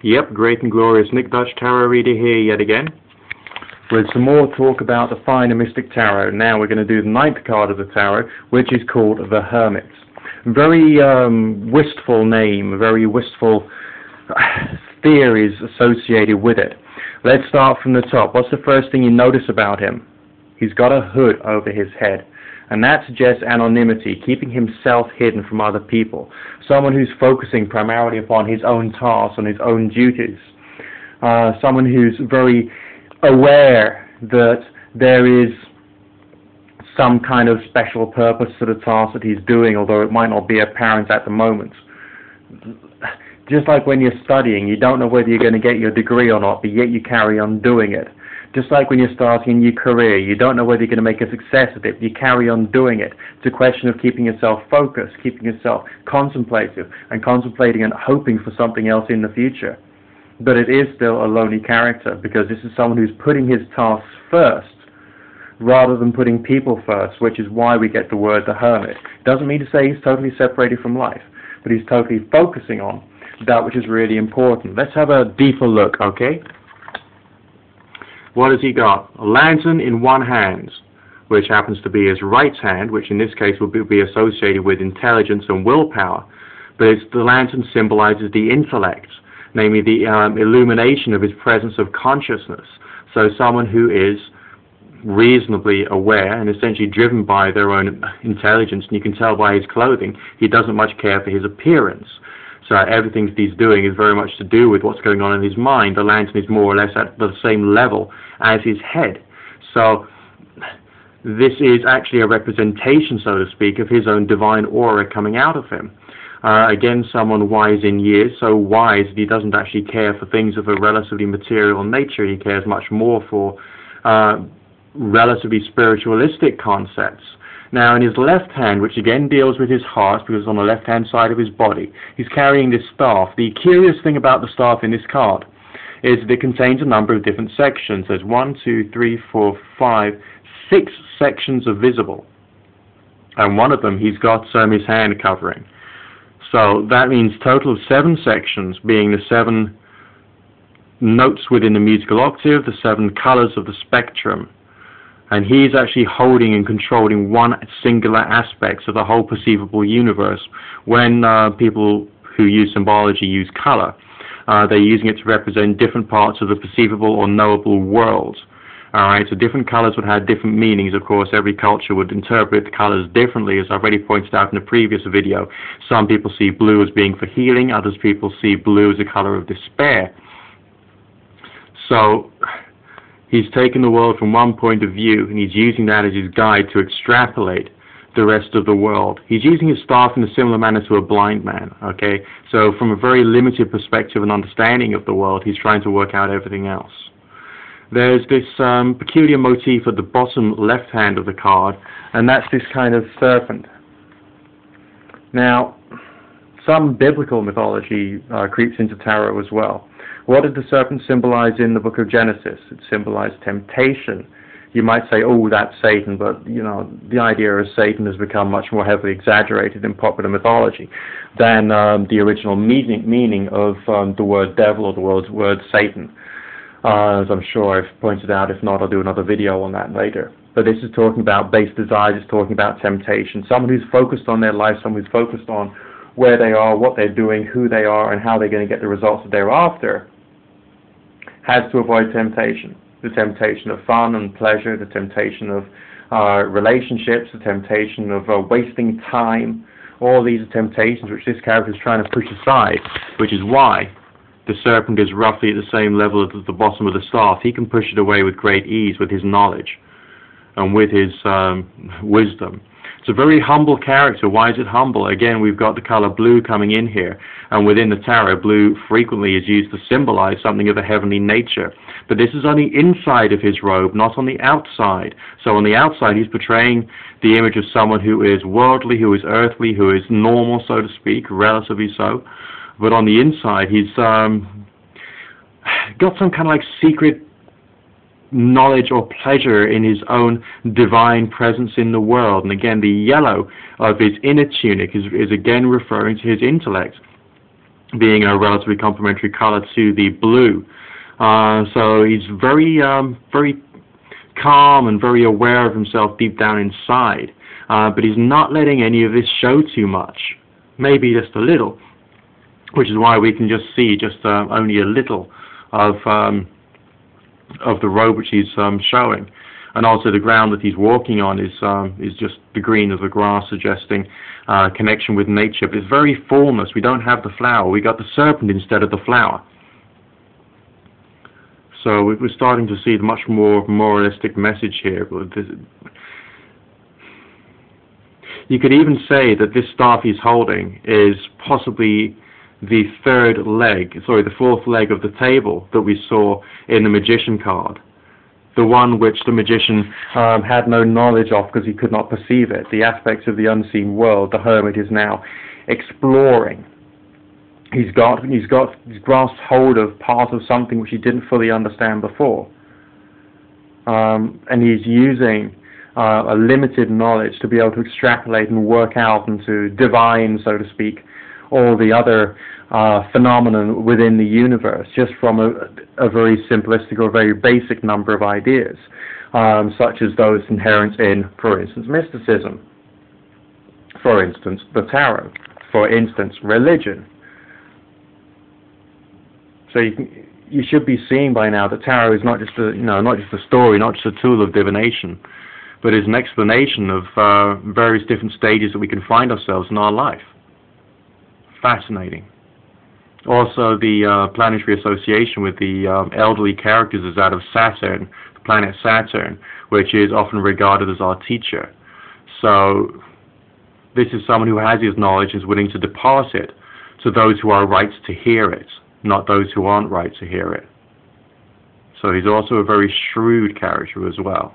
Yep, great and glorious Nick Dutch Tarot reader here yet again, with some more talk about the finer mystic tarot. Now we're going to do the ninth card of the tarot, which is called the Hermit. Very wistful name, very wistful theories associated with it. Let's start from the top. What's the first thing you notice about him? He's got a hood over his head, and that suggests anonymity, keeping himself hidden from other people. Someone who's focusing primarily upon his own tasks and his own duties. Someone who's very aware that there is some kind of special purpose to the task that he's doing, although it might not be apparent at the moment. Just like when you're studying, you don't know whether you're going to get your degree or not, but yet you carry on doing it. Just like when you're starting a new career, you don't know whether you're going to make a success of it, but you carry on doing it. It's a question of keeping yourself focused, keeping yourself contemplative, and contemplating and hoping for something else in the future. But it is still a lonely character, because this is someone who's putting his tasks first, rather than putting people first, which is why we get the word the Hermit. Doesn't mean to say he's totally separated from life, but he's totally focusing on that which is really important. Let's have a deeper look, okay? What has he got? A lantern in one hand, which happens to be his right hand, which in this case will be associated with intelligence and willpower. But the lantern symbolizes the intellect, namely the illumination of his presence of consciousness. So someone who is reasonably aware and essentially driven by their own intelligence, and you can tell by his clothing, he doesn't much care for his appearance. So everything that he's doing is very much to do with what's going on in his mind. The lantern is more or less at the same level as his head. So this is actually a representation, so to speak, of his own divine aura coming out of him. Again, someone wise in years, so wise that he doesn't actually care for things of a relatively material nature. He cares much more for relatively spiritualistic concepts. Now, in his left hand, which again deals with his heart, because it's on the left-hand side of his body, he's carrying this staff. The curious thing about the staff in this card is that it contains a number of different sections. There's 1, 2, 3, 4, 5, 6 sections of visible. And one of them he's got his hand covering. So that means total of 7 sections, being the 7 notes within the musical octave, the 7 colors of the spectrum. And he's actually holding and controlling one singular aspect of the whole perceivable universe. When people who use symbology use color, they're using it to represent different parts of the perceivable or knowable world. Alright, so different colors would have different meanings. Of course, every culture would interpret the colors differently, as I've already pointed out in a previous video. Some people see blue as being for healing, others people see blue as a color of despair. So he's taken the world from one point of view, and he's using that as his guide to extrapolate the rest of the world. He's using his staff in a similar manner to a blind man, okay? So from a very limited perspective and understanding of the world, he's trying to work out everything else. There's this peculiar motif at the bottom left hand of the card, and that's this kind of serpent. Now, some biblical mythology creeps into tarot as well. What did the serpent symbolize in the book of Genesis? It symbolized temptation. You might say, oh, that's Satan, but you know, the idea of Satan has become much more heavily exaggerated in popular mythology than the original meaning of the word devil or the word Satan. As I'm sure I've pointed out, if not, I'll do another video on that later. But this is talking about base desires, it's talking about temptation. Someone who's focused on their life, someone who's focused on where they are, what they're doing, who they are, and how they're going to get the results that they're after, has to avoid temptation. The temptation of fun and pleasure, the temptation of relationships, the temptation of wasting time. All these are temptations which this character is trying to push aside, which is why the serpent is roughly at the same level as the bottom of the staff. He can push it away with great ease with his knowledge and with his wisdom. It's a very humble character. Why is it humble? Again, we've got the color blue coming in here, and within the tarot, blue frequently is used to symbolize something of a heavenly nature. But this is on the inside of his robe, not on the outside. So on the outside, he's portraying the image of someone who is worldly, who is earthly, who is normal, so to speak, relatively so. But on the inside, he's got some kind of like secret knowledge or pleasure in his own divine presence in the world. And again, the yellow of his inner tunic is again referring to his intellect. being a relatively complementary color to the blue. So he's very calm and very aware of himself deep down inside, but he's not letting any of this show too much, maybe just a little, which is why we can just see just only a little of the road which he's showing. And also the ground that he's walking on is just the green of the grass, suggesting connection with nature. But it's very formless. We don't have the flower. We got the serpent instead of the flower. So we're starting to see the much more moralistic message here. You could even say that this staff he's holding is possibly the fourth leg of the table that we saw in the magician card. The one which the magician had no knowledge of because he could not perceive it. The aspects of the unseen world the hermit is now exploring. He's grasped hold of part of something which he didn't fully understand before. And he's using a limited knowledge to be able to extrapolate and work out and to divine, so to speak, all the other phenomenon within the universe, just from a very simplistic or very basic number of ideas, such as those inherent in, for instance, mysticism, for instance, the tarot, for instance, religion. So you should be seeing by now that tarot is not just a story, not just a tool of divination, but is an explanation of various different stages that we can find ourselves in our life. Fascinating. Also, the planetary association with the elderly characters is that of Saturn, the planet Saturn, which is often regarded as our teacher. So this is someone who has his knowledge and is willing to depart it to those who are right to hear it, not those who aren't right to hear it. So he's also a very shrewd character as well.